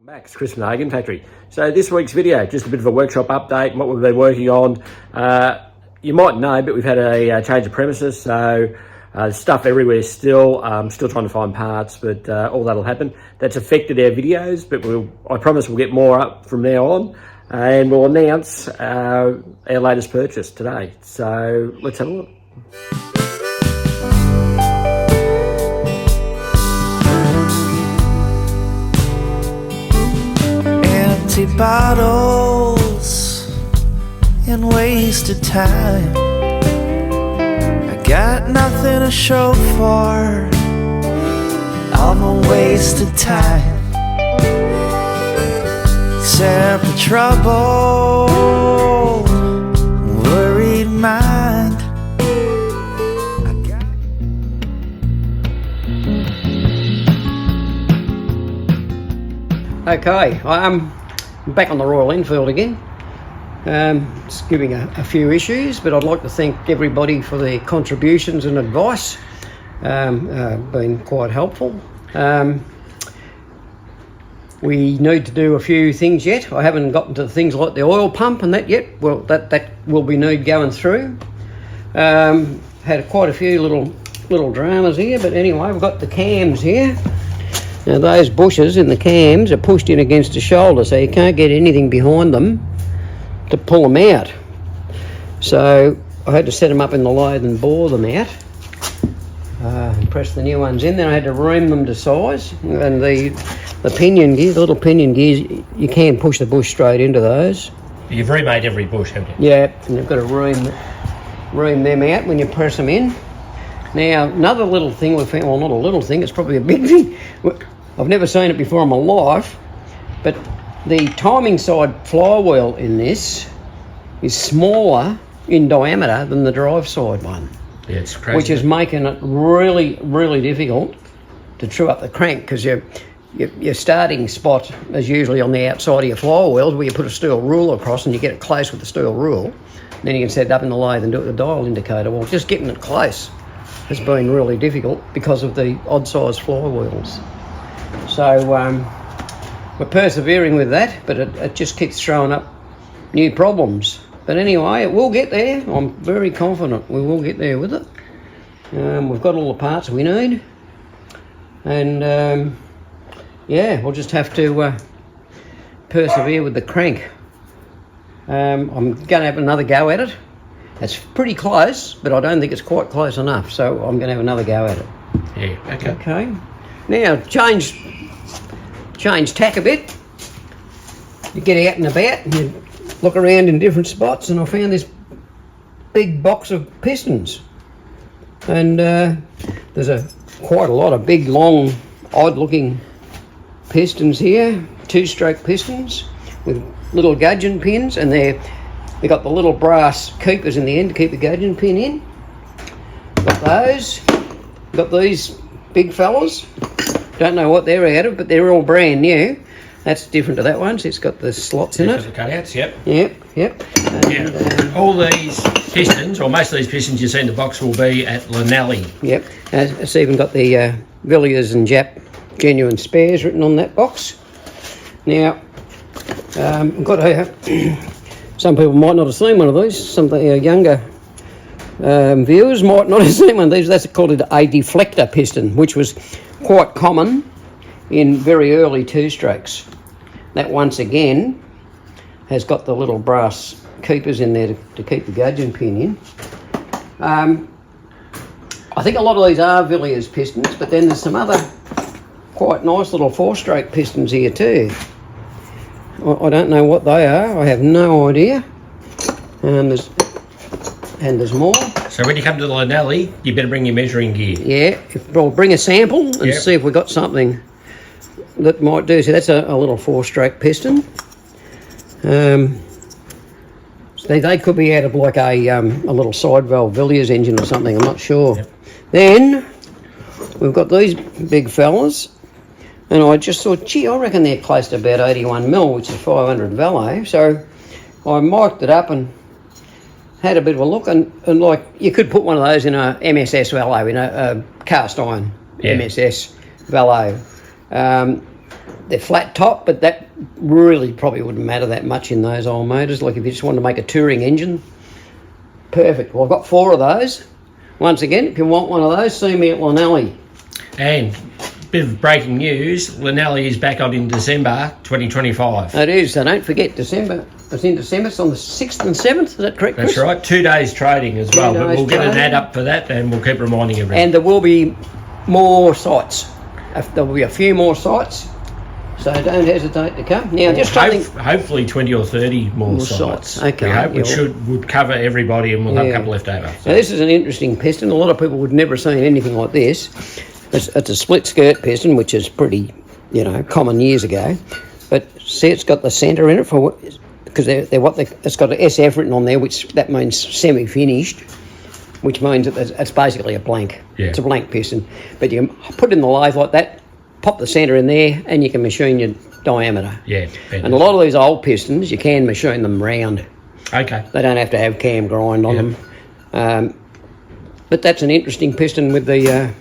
Max, Chris from the Hagon Factory. So this week's video, just a bit of a workshop update, what we've been working on. You might know, but we've had a change of premises, so there's stuff everywhere still. Still trying to find parts, but all that'll happen. That's affected our videos, but I promise we'll get more up from now on, and we'll announce our latest purchase today. So let's have a look. Empty bottles and wasted time. I got nothing to show for all my wasted time. Except trouble, worried mind. Okay, I'm back on the Royal Enfield again. Just giving a few issues, but I'd like to thank everybody for their contributions and advice. Been quite helpful. We need to do a few things yet. I haven't gotten to things like the oil pump and that yet. Well, that will be need going through. Had quite a few little dramas here, but anyway, we've got the cams here. Now those bushes in the cams are pushed in against the shoulder, so you can't get anything behind them to pull them out. So I had to set them up in the lathe and bore them out. And press the new ones in. Then I had to ream them to size. And the pinion gears, the little pinion gears, you can push the bush straight into those. You've remade every bush, haven't you? Yeah, and you've got to ream them out when you press them in. Now, another little thing we found, well, not a little thing, it's probably a big thing. I've never seen it before in my life, but the timing side flywheel in this is smaller in diameter than the drive side one. Yeah, it's crazy. Which is making it really, really difficult to true up the crank, because your starting spot is usually on the outside of your flywheels, where you put a steel rule across and you get it close with the steel rule. Then you can set it up in the lathe and do it with the dial indicator. Well, just getting it close has been really difficult because of the odd size flywheels. So we're persevering with that, but it just keeps throwing up new problems. But anyway, it will get there. I'm very confident we will get there with it. We've got all the parts we need, and yeah, we'll just have to persevere with the crank. I'm going to have another go at it. It's pretty close, but I don't think it's quite close enough, so I'm going to have another go at it. Yeah, okay. Okay. Now, change tack a bit. You get out and about and you look around in different spots, and I found this big box of pistons. And there's quite a lot of big, long, odd-looking pistons here, two-stroke pistons with little gudgeon pins, and they've got the little brass keepers in the end to keep the gudgeon pin in. Got those. Got these big fellas. Don't know what they're out of, but they're all brand new. That's different to that one, so it's got the slots in it. The cutouts, yep. Yep. And, all these pistons, or most of these pistons you see in the box, will be at Lanelli. Yep. It's even got the Villiers and Jap genuine spares written on that box. Now, I've got some people might not have seen one of these. Some of the younger viewers might not have seen one of these. That's called a deflector piston, which was quite common in very early two-strokes. That, once again, has got the little brass keepers in there to keep the gudgeon pin in. I think a lot of these are Villiers pistons, but then there's some other quite nice little four-stroke pistons here too. I don't know what they are. I have no idea. There's more. So when you come to the Lanelli, you better bring your measuring gear. Yeah, we'll bring a sample and see if we've got something that might do. So that's a little four-stroke piston. They could be out of like a little side valve Villiers engine or something. I'm not sure. Yep. Then we've got these big fellas. And I just thought, gee, I reckon they're close to about 81 mil, which is 500 velo. So I mic'd it up and had a bit of a look, and like, you could put one of those in a MSS velo, in a cast iron MSS velo. they're flat top, but that really probably wouldn't matter that much in those old motors. Like if you just want to make a touring engine, perfect. Well, I've got 4 of those. Once again, if you want one of those, see me at Llanelli. And bit of breaking news, Llanelli is back on in December 2025. It is, so don't forget December. It's in December, it's on the 6th and 7th, is that correct, Chris? That's right, 2 days trading as well, but we'll get an ad up for that and we'll keep reminding everyone. And there will be more sites. There will be a few more sites, so don't hesitate to come. Now, just something... Hopefully 20 or 30 more sites. Okay. We hope would cover everybody and we'll have a couple left over. So. Now, this is an interesting piston. A lot of people would never have seen anything like this. It's a split skirt piston, which is pretty, common years ago. But see, it's got the centre in it because it's got an SF written on there, which that means semi-finished, which means that it's basically a blank. Yeah. It's a blank piston. But you can put it in the lathe like that, pop the centre in there, and you can machine your diameter. Yeah. And a lot of these old pistons, you can machine them round. Okay. They don't have to have cam grind on them. But that's an interesting piston with the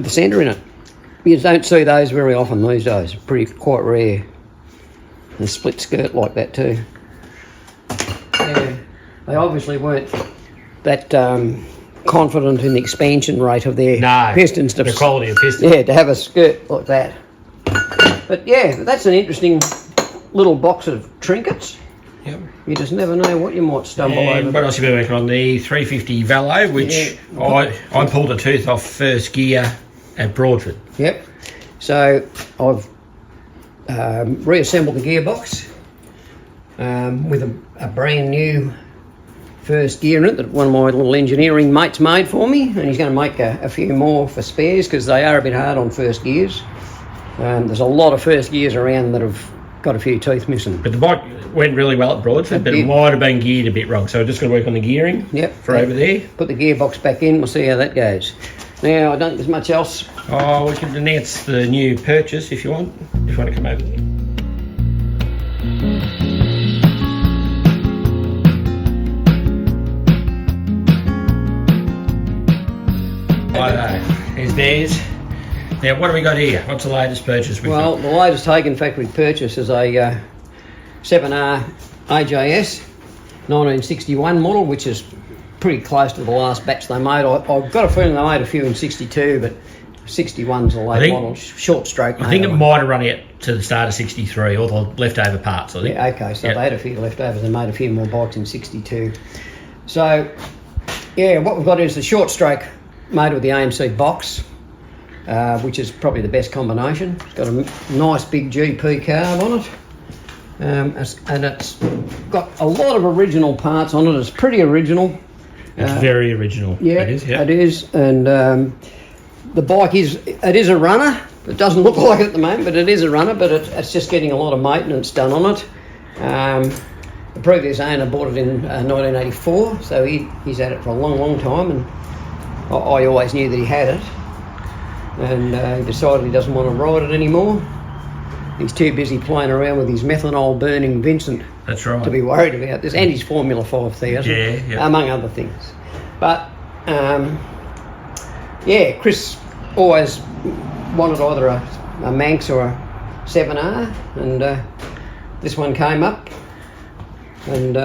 centre in it. You don't see those very often these days. Quite rare. And a split skirt like that too. Yeah, they obviously weren't that confident in the expansion rate of their pistons. The quality of piston. Yeah, to have a skirt like that. But yeah, that's an interesting little box of trinkets. Yep. You just never know what you might stumble over. What else have you been working on? The 350 Velo, which I pulled a tooth off first gear at Broadford. Yep. So I've reassembled the gearbox with a brand new first gear in it that one of my little engineering mates made for me, and he's going to make a few more for spares because they are a bit hard on first gears. There's a lot of first gears around that have got a few teeth missing. But the bike went really well at Broadford, but it might have been geared a bit wrong, so we're just going to work on the gearing over there. Put the gearbox back in, we'll see how that goes. Now, I don't think there's much else. Oh, we can announce the new purchase if you want to come over. There's theirs. Now, what do we got here? What's the latest purchase we've got? The latest taken factory purchase is a 7R AJS 1961 model, which is pretty close to the last batch they made. I've got a feeling they made a few in 62, but 61's the late model, short stroke. I think it might have run out to the start of 63, all the leftover parts, I think. Yeah, okay, so they had a few leftovers and made a few more bikes in 62. So, yeah, what we've got is the short stroke made with the AMC box, which is probably the best combination. It's got a nice big GP carb on it. And it's got a lot of original parts on it. It's pretty original. It's very original. Yeah, it is. And the bike is a runner. It doesn't look like it at the moment, but it is a runner. But it's just getting a lot of maintenance done on it. The previous owner bought it in 1984, so he's had it for a long, long time. And I always knew that he had it. And he decided he doesn't want to ride it anymore. He's too busy playing around with his methanol burning Vincent. That's right. To be worried about this, and his Formula 5000, among other things. But Chris always wanted either a Manx or a 7R, and this one came up, and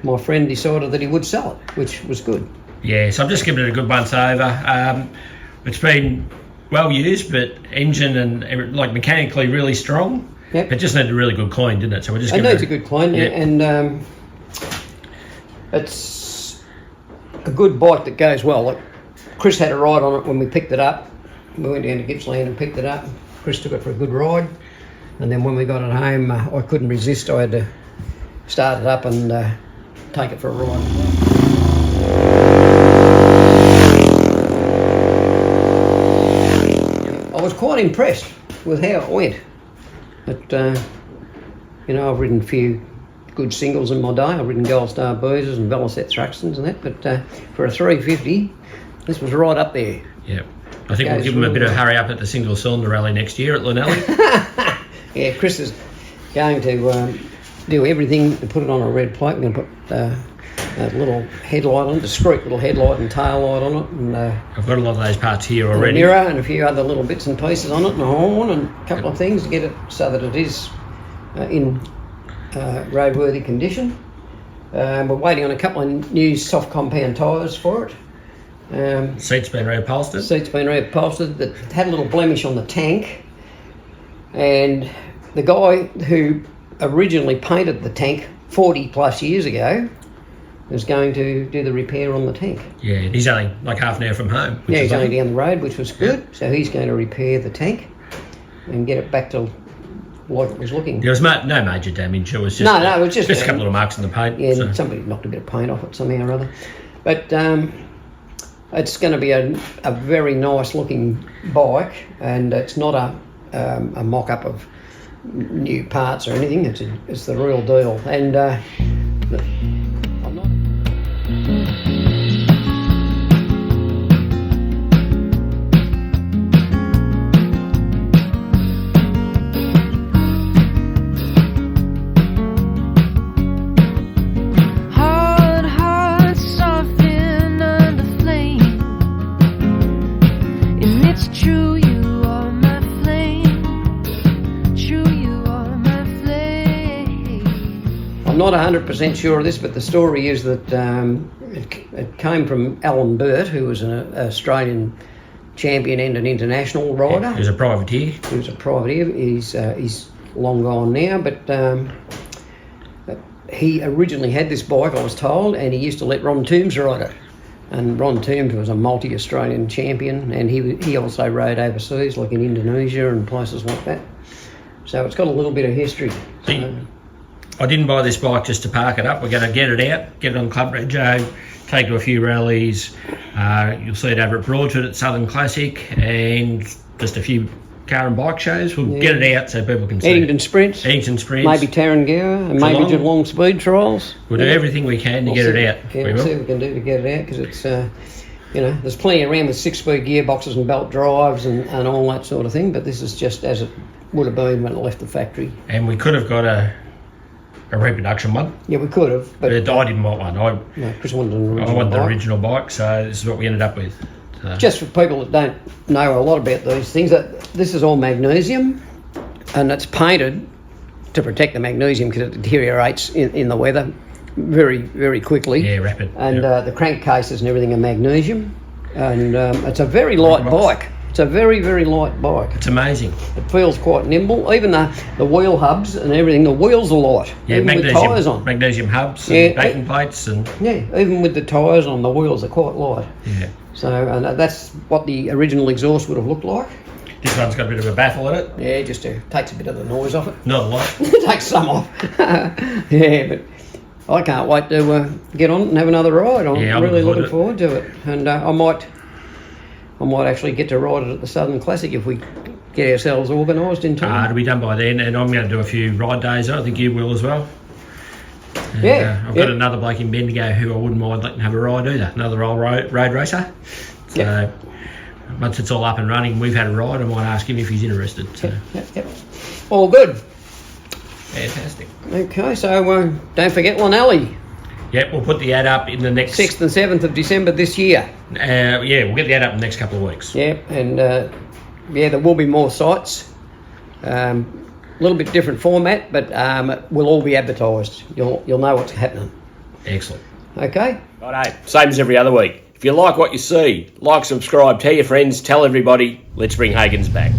my friend decided that he would sell it, which was good. Yeah, so I'm just giving it a good once over. It's been well used, but engine and like mechanically really strong. Yep. It just needed a really good clean, didn't it? So we're just. It needs a good clean, and it's a good bike that goes well. Like Chris had a ride on it when we picked it up. We went down to Gippsland and picked it up. Chris took it for a good ride, and then when we got it home, I couldn't resist. I had to start it up and take it for a ride. I was quite impressed with how it went. But, I've ridden a few good singles in my day. I've ridden Gold Star Boozers and Velocette Thruxtons and that, but for a 350, this was right up there. Yeah. I think we'll give them a bit of hurry up at the single cylinder rally next year at Llanelli. Yeah, Chris is going to do everything to put it on a red plate. We're going to put a little headlight on, discreet little headlight and tail light on it, and I've got a lot of those parts here a already. mirror and a few other little bits and pieces on it, and a horn and a couple of things to get it so that it is in roadworthy condition. We're waiting on a couple of new soft compound tyres for it. Seat's been reupholstered. Seat's been reupholstered. That had a little blemish on the tank, and the guy who originally painted the tank 40 plus years ago is going to do the repair on the tank. Yeah, and he's only like half an hour from home. Yeah, he's only down the road, which was good. So he's going to repair the tank and get it back to like it was looking. There was no major damage. It was just No, it was just a couple of marks in the paint. Yeah, so. somebody knocked a bit of paint off it somehow or other. But it's going to be a very nice looking bike, and it's not a mock-up of new parts or anything. It's the real deal. And I'm not... Heart soften under flame, and it's true you are my flame. True you are my flame. I'm not 100% sure of this, but the story is that it came from Alan Burt, who was an Australian champion and an international rider. He was a privateer. He was a privateer. He's long gone now, but he originally had this bike, I was told, and he used to let Ron Toombs ride it. And Ron Toombs was a multi-Australian champion, and he also rode overseas, like in Indonesia and places like that. So it's got a little bit of history. I didn't buy this bike just to park it up. We're going to get it out, get it on Club Rego, take it to a few rallies. You'll see it over at Broadford at Southern Classic, and just a few car and bike shows. We'll get it out so people can see Eddington it. Sprints. Eddington Sprints. Maybe Tarrangara, and maybe Geelong speed trials. We'll do everything we can to get it out. Yeah, we'll see what we can do to get it out, because it's, there's plenty around with 6-speed gearboxes and belt drives and all that sort of thing, but this is just as it would have been when it left the factory. And we could have got a reproduction one. Yeah, we could have, but I didn't want one. Chris wanted an original I want the bike. original bike, so this is what we ended up with. So. Just for people that don't know a lot about these things, this is all magnesium, and it's painted to protect the magnesium because it deteriorates in the weather very, very quickly. Yeah, rapid. And the crankcases and everything are magnesium, and it's a very light bike. It's a very, very light bike. It's amazing. It feels quite nimble. Even the wheel hubs and everything, the wheels are light. Yeah, even with tyres on. Magnesium hubs and backing plates. And yeah, even with the tyres on, the wheels are quite light. Yeah. So and that's what the original exhaust would have looked like. This one's got a bit of a baffle in it. Yeah, just takes a bit of the noise off it. Not a lot. Takes some off. Yeah, but I can't wait to get on it and have another ride. I'm really looking forward to it. And I might actually get to ride it at the Southern Classic if we get ourselves organised in time. It'll be done by then, and I'm going to do a few ride days. I think you will as well. And, Yeah. I've got another bloke in Bendigo who I wouldn't mind letting have a ride either. Another old road racer. So once it's all up and running, we've had a ride. I might ask him if he's interested. So. Yep. All good. Fantastic. Okay, so don't forget Lonelli, Yep, we'll put the ad up in the next 6th and 7th of December this year. we'll get the ad up in the next couple of weeks. Yeah, and there will be more sites. A little bit different format, but we'll all be advertised. You'll know what's happening. Excellent. Okay. Righto, same as every other week. If you like what you see, like, subscribe, tell your friends, tell everybody. Let's bring Hagon's back.